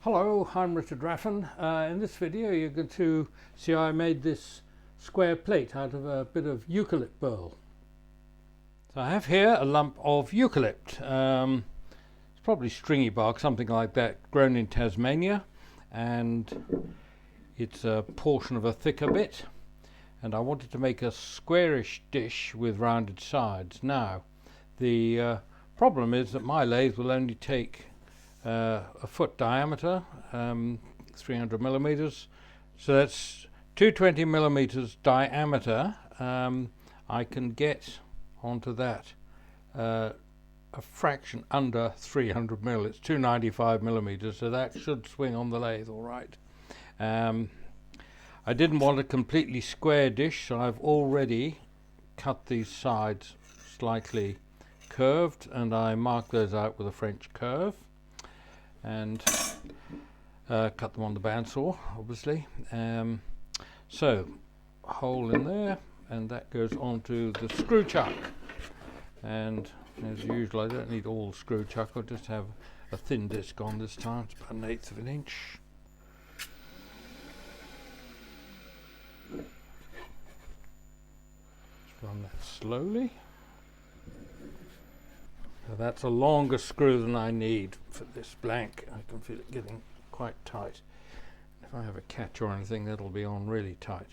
Hello, I'm Richard Raffan. In this video you're going to see how I made this square plate out of a bit of eucalypt burl. So I have here a lump of eucalypt. It's probably stringy bark, something like that, grown in Tasmania, and it's a portion of a thicker bit, and I wanted to make a squarish dish with rounded sides. Now the problem is that my lathe will only take a foot diameter, 300 millimeters, so that's 220 millimeters diameter. I can get onto that a fraction under 300 mil. It's 295 millimeters, so that should swing on the lathe all right. I didn't want a completely square dish, so I've already cut these sides slightly curved, and I mark those out with a French curve and cut them on the bandsaw, obviously. So hole in there, and that goes onto the screw chuck, and as usual I don't need all the screw chuck, I'll just have a thin disc on this time. It's about 1/8 of an inch. Just run that slowly. So that's a longer screw than I need for this blank. I can feel it getting quite tight. If I have a catch or anything, that'll be on really tight.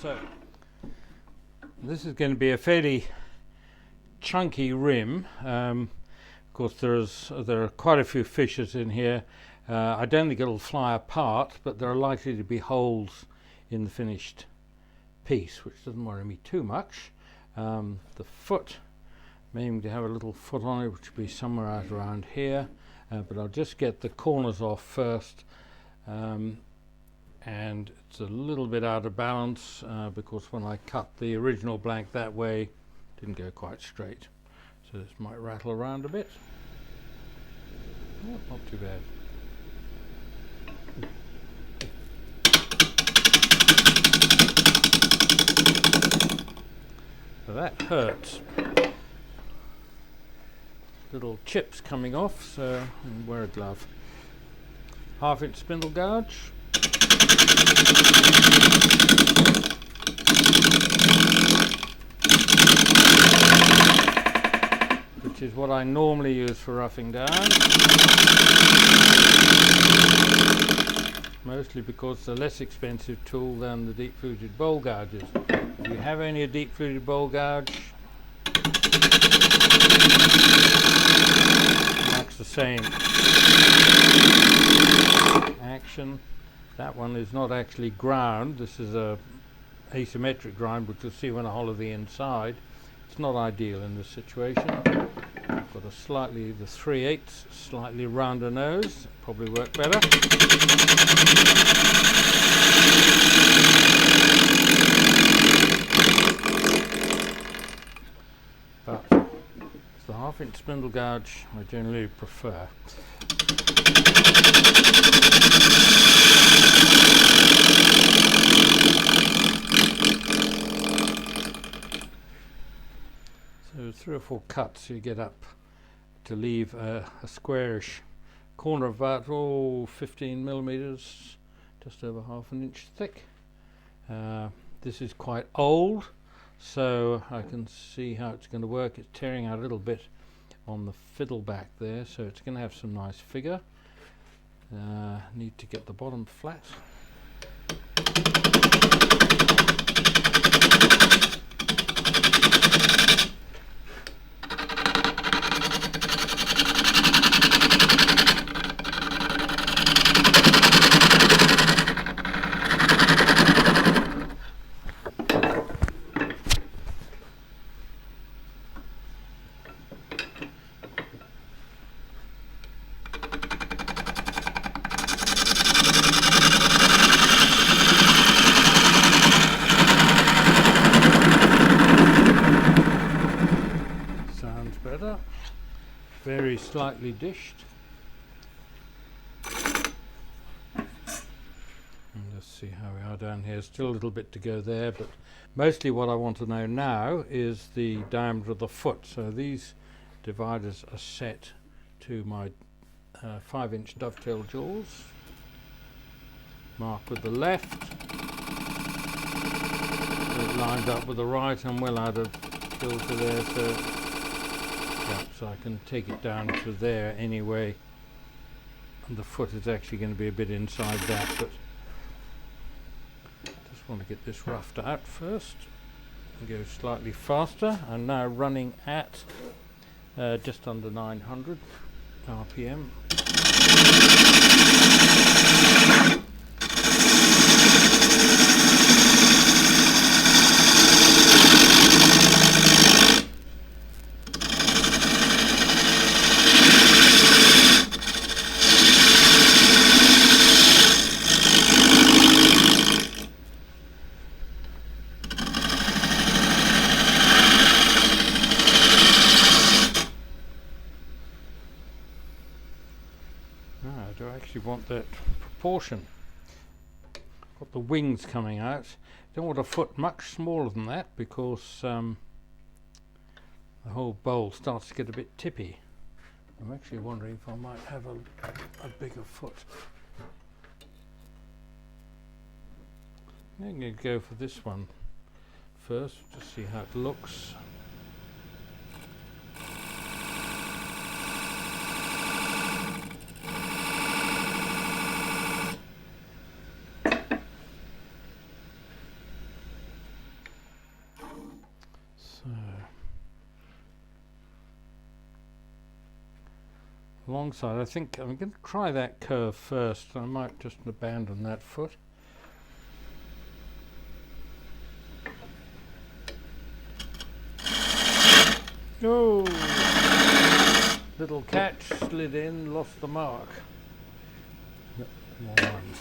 So this is going to be a fairly chunky rim. Of course there are quite a few fissures in here. I don't think it'll fly apart, but there are likely to be holes in the finished piece, which doesn't worry me too much. The foot, I'm aiming to have a little foot on it, which will be somewhere out around here, but I'll just get the corners off first, and it's a little bit out of balance because when I cut the original blank that way, it didn't go quite straight, so this might rattle around a bit. Yep, not too bad. So that hurts. Little chips coming off, so I'll wear a glove. 1/2 inch spindle gouge. Which is what I normally use for roughing down. Mostly because it's a less expensive tool than the deep fluted bowl gouges. If you have only a deep fluted bowl gouge, the same action. That one is not actually ground. This is a asymmetric grind, which you'll see when I hollow the inside. It's not ideal in this situation. I've got a slightly, the 3/8 slightly rounder nose, probably work better. But the 1/2 inch spindle gouge I generally prefer. So 3 or 4 cuts you get up to leave a squarish corner of about 15 millimeters, just over 1/2 inch thick. This is quite old, so I can see how it's going to work. It's tearing out a little bit on the fiddle back there, so it's going to have some nice figure. Need to get the bottom flat. Very slightly dished. And let's see how we are down here. Still a little bit to go there, but mostly what I want to know now is the diameter of the foot. So these dividers are set to my 5-inch dovetail jaws. Mark with the left. So it lined up with the right. I'm well out of kilter there, so I can take it down to there anyway. And the foot is actually going to be a bit inside that, but just want to get this roughed out first. Go slightly faster. I'm now running at just under 900 RPM. Do I actually want that proportion? Got the wings coming out. Don't want a foot much smaller than that because the whole bowl starts to get a bit tippy. I'm actually wondering if I might have a bigger foot. I'm going to go for this one first, just see how it looks. Alongside, I think I'm going to try that curve first. I might just abandon that foot. Oh! Little catch, slid in, lost the mark. More ones.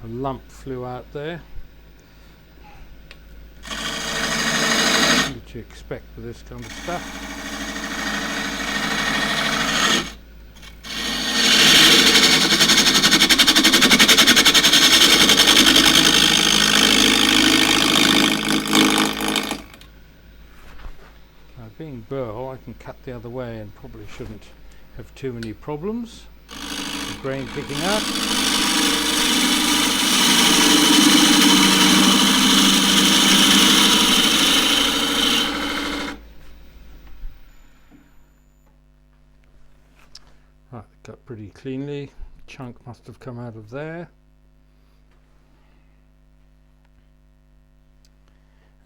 A lump flew out there. What you expect with this kind of stuff. Being burl, I can cut the other way and probably shouldn't have too many problems. The grain picking up. Right, cut pretty cleanly. Chunk must have come out of there.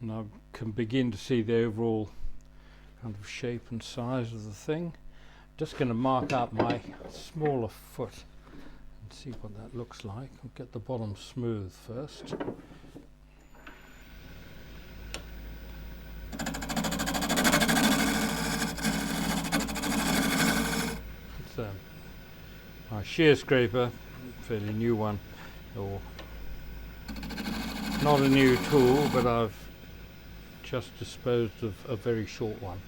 And I can begin to see the overall kind of shape and size of the thing. Just going to mark out my smaller foot and see what that looks like. I'll get the bottom smooth first. It's my shear scraper, fairly new one, or not a new tool, but I've just disposed of a very short one.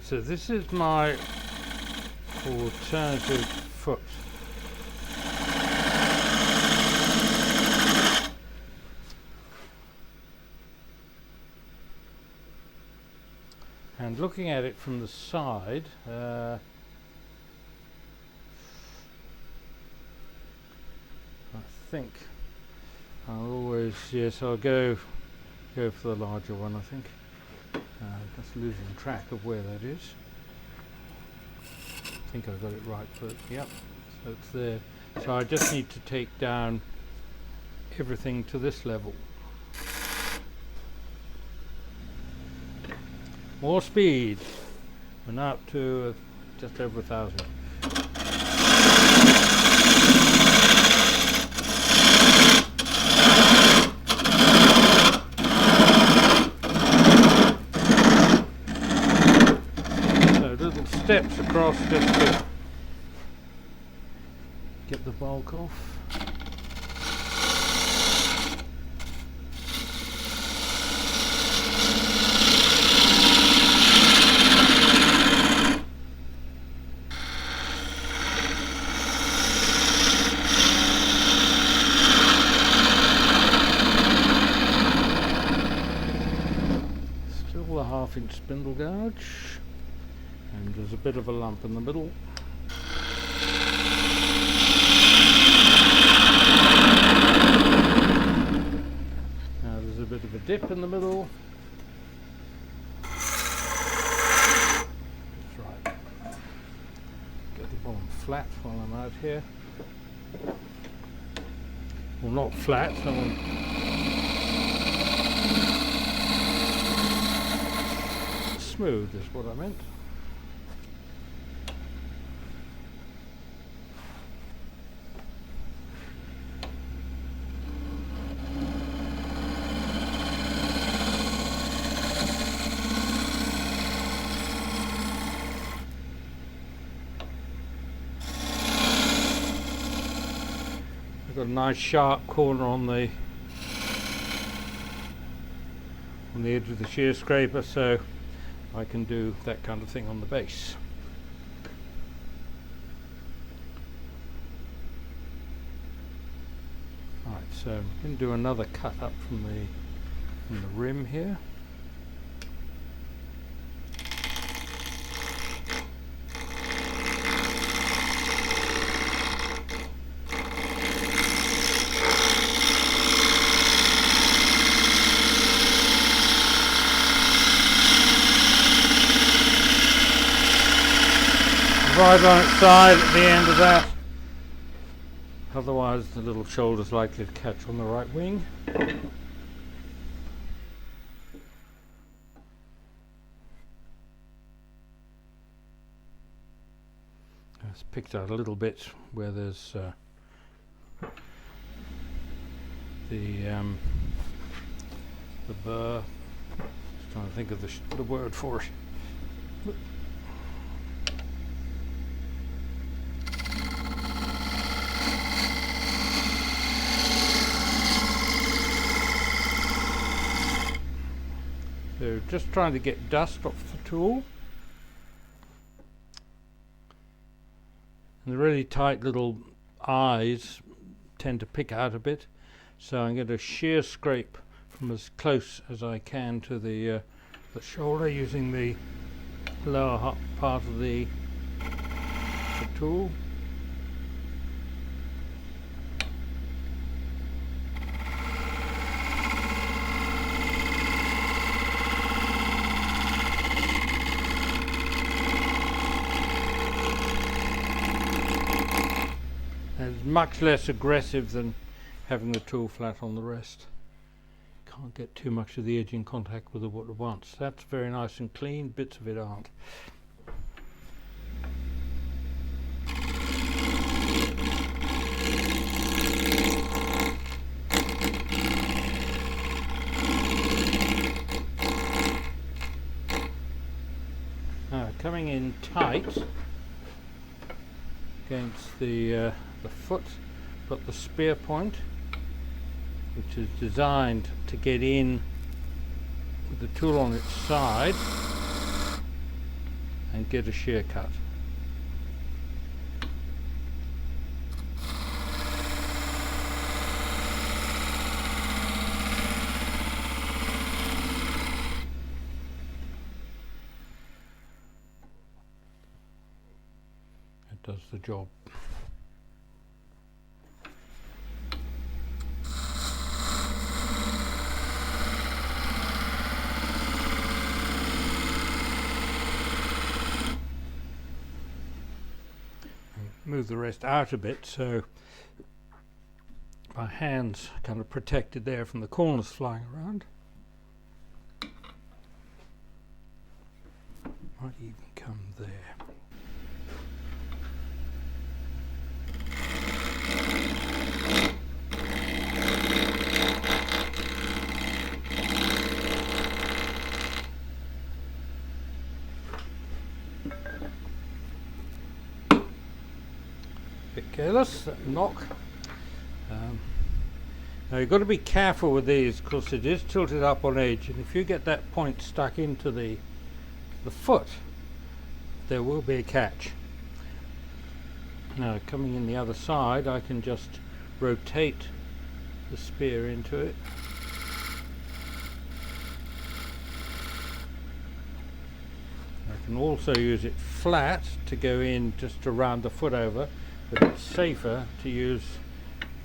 So this is my alternative foot. And looking at it from the side, I think I'll always, yes, I'll go for the larger one, I think. Just losing track of where that is. I think I got it right, but yep, so it's there. So I just need to take down everything to this level. More speed. We're now up to just over 1,000. across just to get the bulk off. Still a 1/2 inch spindle gouge, and there's a bit of a lump in the middle. Now there's a bit of a dip in the middle. That's right. Get the bottom flat while I'm out here. Well, not flat, I want smooth is what I meant. I've got a nice sharp corner on the edge of the shear scraper, so I can do that kind of thing on the base. Right, so I'm going to do another cut up from the rim here. Right on its side at the end of that, otherwise the little shoulder's likely to catch on the right wing. It's picked out a little bit where there's the burr. Just trying to think of the word for it. So just trying to get dust off the tool. And the really tight little eyes tend to pick out a bit, so I'm going to shear scrape from as close as I can to the shoulder using the lower part of the tool. It's much less aggressive than having the tool flat on the rest. Can't get too much of the edge in contact with the wood at once. That's very nice and clean, bits of it aren't. Now coming in tight against the foot, got the spear point, which is designed to get in with the tool on its side and get a shear cut. It does the job. Move the rest out a bit so my hand's kind of protected there from the corners flying around. Might even come there. bit careless, knock. Now you've got to be careful with these because it is tilted up on edge, and if you get that point stuck into the foot, there will be a catch. Now coming in the other side, I can just rotate the spear into it. I can also use it flat to go in just around the foot over, but it's safer to use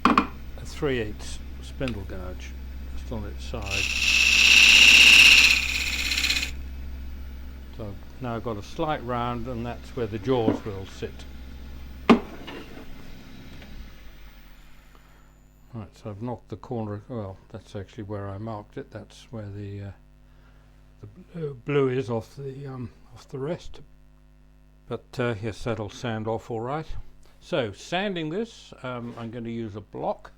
a 3/8 spindle gouge just on its side. So now I've got a slight round, and that's where the jaws will sit. Right, so I've knocked the corner, well, that's actually where I marked it. That's where the blue is off the rest. But yes, that'll sand off all right. So sanding this, I'm going to use a block.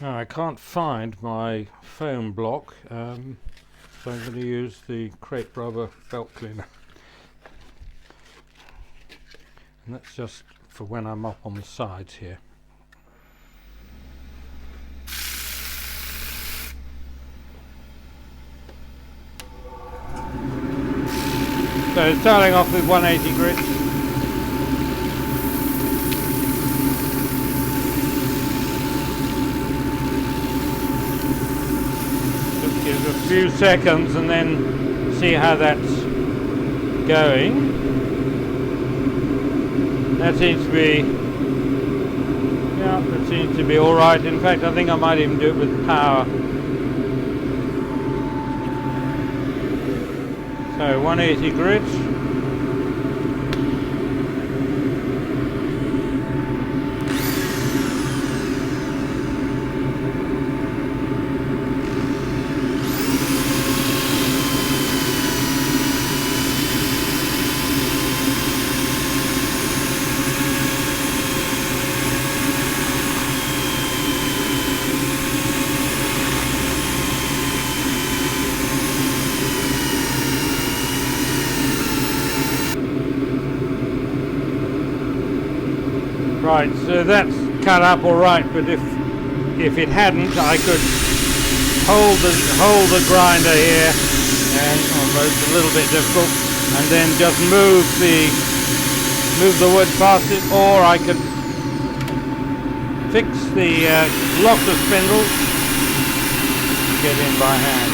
Now I can't find my foam block, so I'm going to use the crepe rubber belt cleaner. And that's just for when I'm up on the sides here. So starting off with 180 grit. Just give it a few seconds and then see how that's going. That seems to be all right. In fact, I think I might even do it with power. So 180 grit. Right, so that's cut up all right, but if it hadn't, I could hold the grinder here, and although it's a little bit difficult, and then just move the wood past it, or I could fix the lock the spindle, get in by hand.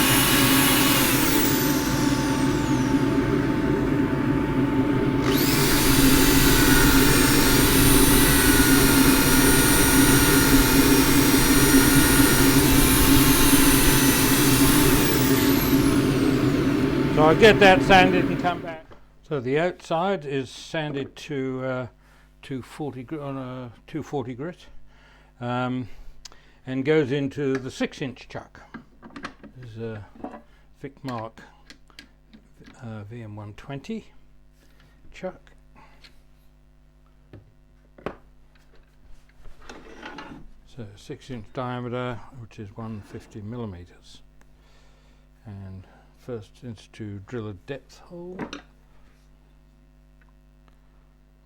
So I'll get that sanded and come back. So the outside is sanded to 240 grit, and goes into the 6-inch chuck. This is a Vic Mark VM120 chuck. So 6-inch diameter, which is 150 millimeters, and first is to drill a depth hole,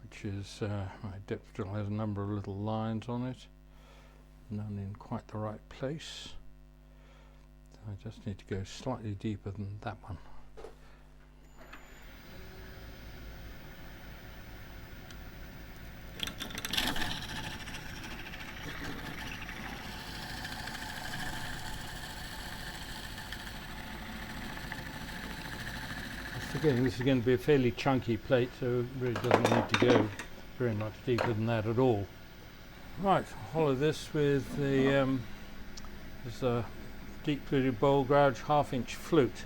which is my depth drill has a number of little lines on it, none in quite the right place. So I just need to go slightly deeper than that one. Again, this is going to be a fairly chunky plate, so it really doesn't need to go very much deeper than that at all. Right, hollow this with the this is a deep fluted bowl gouge 1/2-inch flute.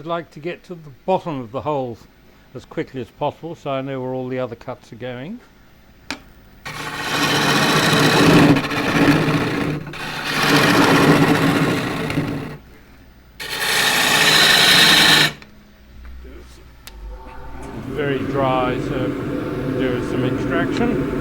I'd like to get to the bottom of the hole as quickly as possible so I know where all the other cuts are going. It's very dry, so do some extraction.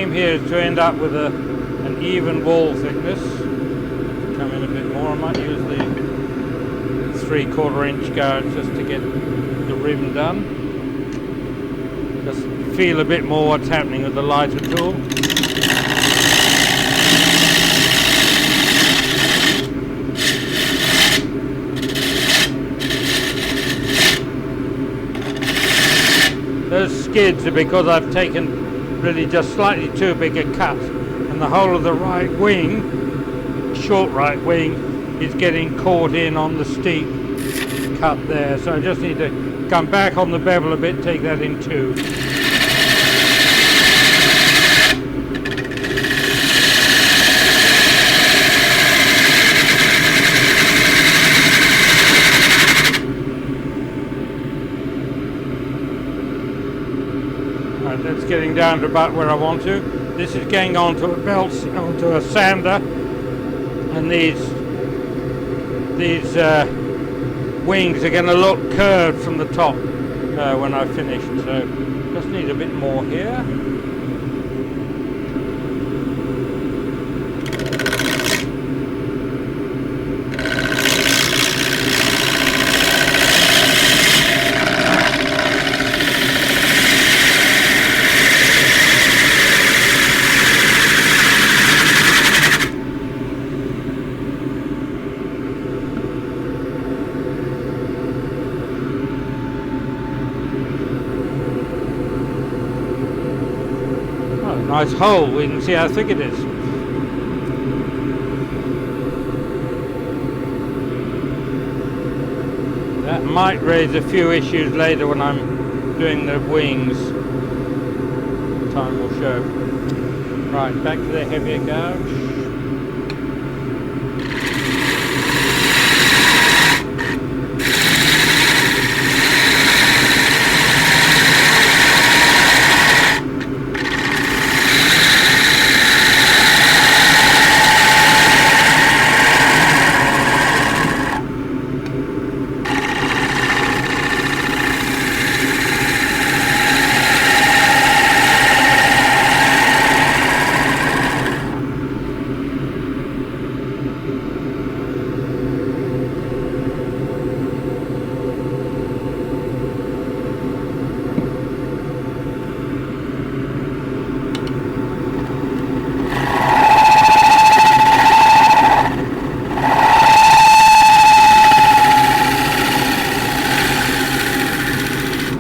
Here is to end up with an even wall thickness. Come in a bit more. I might use the 3/4 inch gouge just to get the rim done. Just feel a bit more what's happening with the lighter tool. Those skids are because I've taken really just slightly too big a cut, and the whole of the right wing, short right wing, is getting caught in on the steep cut there, so I just need to come back on the bevel a bit, take that in two. That's getting down to about where I want to. This is going onto a belt, onto a sander, and these wings are going to look curved from the top when I've finished. So just need a bit more here. Nice hole, we can see how thick it is. That might raise a few issues later when I'm doing the wings. Time will show. Right, back to the heavier gouge.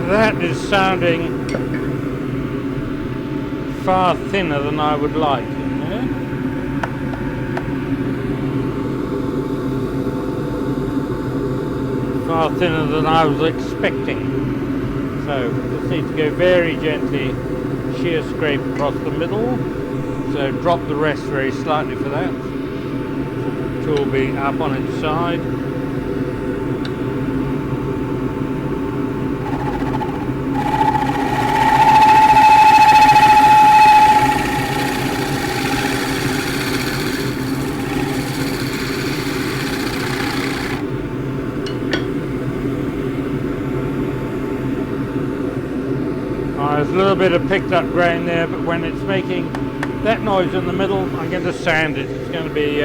That is sounding far thinner than I would like, isn't it? Far thinner than I was expecting. So just need to go very gently, shear scrape across the middle. So drop the rest very slightly for that. Tool be up on its side. There's a little bit of picked up grain there, but when it's making that noise in the middle, I'm going to sand it. It's going to be,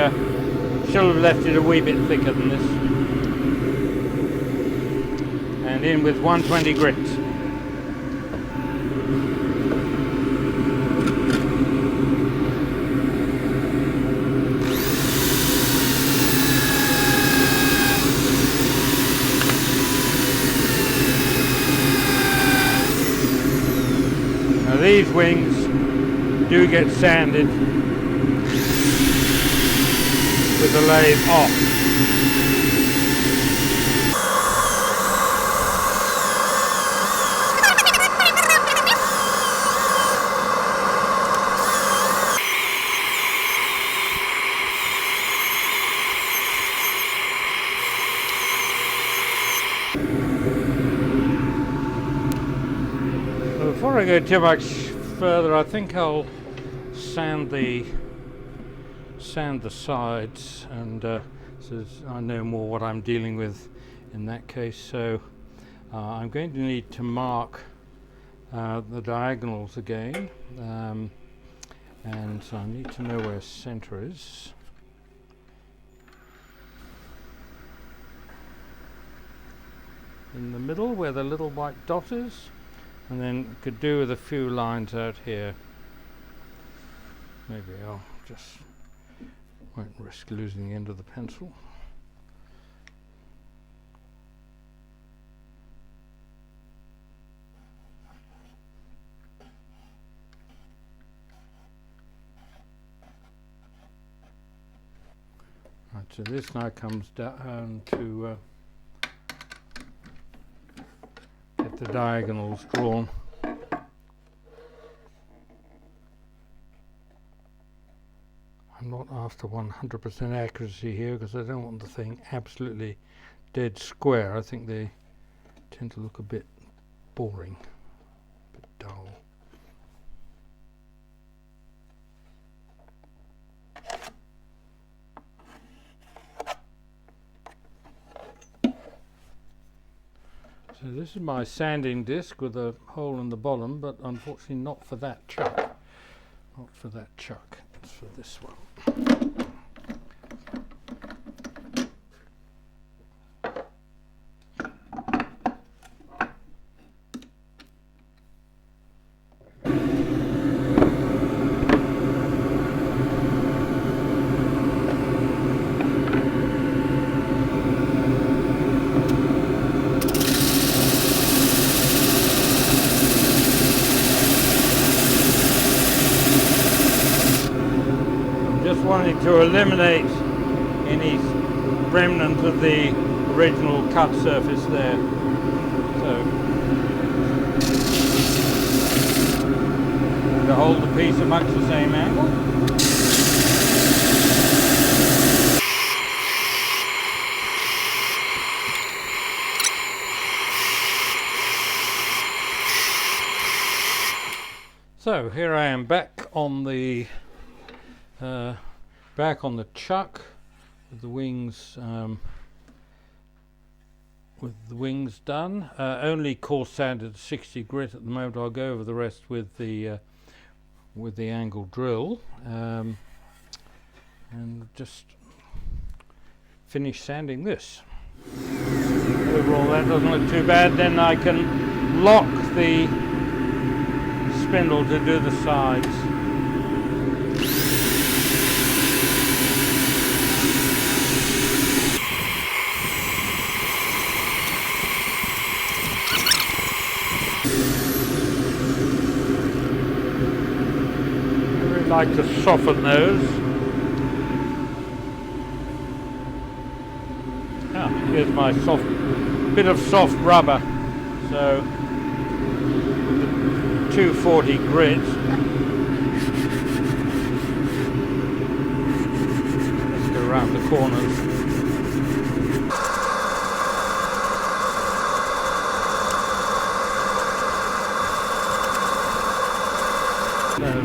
should have left it a wee bit thicker than this. And in with 120 grit. Now these wings do get sanded with the lathe off. Before I go too much further, I think I'll sand the sides, and so I know more what I'm dealing with in that case. So I'm going to need to mark the diagonals again, and so I need to know where center is. In the middle where the little white dot is, and then could do with a few lines out here. Maybe I'll just won't risk losing the end of the pencil. Right, so this now comes down to get the diagonals drawn. I'm not after 100% accuracy here because I don't want the thing absolutely dead square. I think they tend to look a bit boring, a bit dull. So this is my sanding disc with a hole in the bottom, but unfortunately not for that chuck. Not for that chuck, it's for this one. Wanting to eliminate any remnant of the original cut surface there. So to hold the piece at much the same angle. So here I am back on the chuck with the wings done. Only coarse sanded 60 grit at the moment. I'll go over the rest with the angle drill, and just finish sanding this. Overall that doesn't look too bad. Then I can lock the spindle to do the sides. I like to soften those. Here's my bit of soft rubber. So with the 240 grit, let's go around the corners.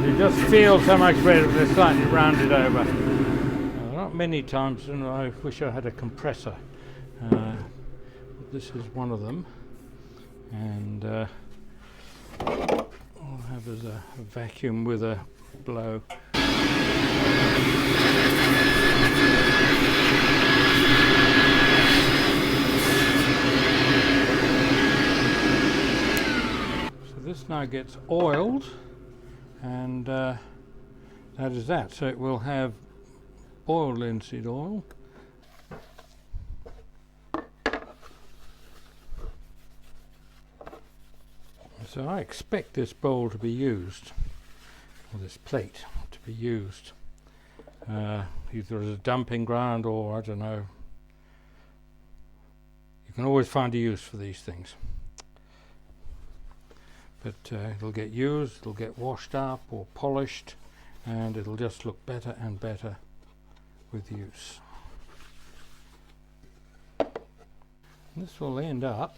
You just feel so much better if they're slightly rounded over. Not many times, and I wish I had a compressor. This is one of them, and have as a vacuum with a blow. So this now gets oiled, and that is that. So it will have boiled linseed oil. So I expect this bowl to be used, or this plate to be used, either as a dumping ground or, I don't know. You can always find a use for these things. But it'll get used, it'll get washed up or polished, and it'll just look better and better with use. And this will end up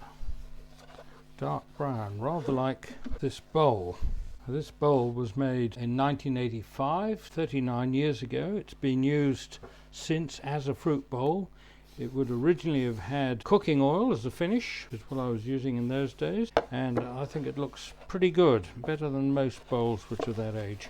dark brown, rather like this bowl. This bowl was made in 1985, 39 years ago. It's been used since as a fruit bowl. It would originally have had cooking oil as a finish, which is what I was using in those days, and I think it looks pretty good, better than most bowls which are that age.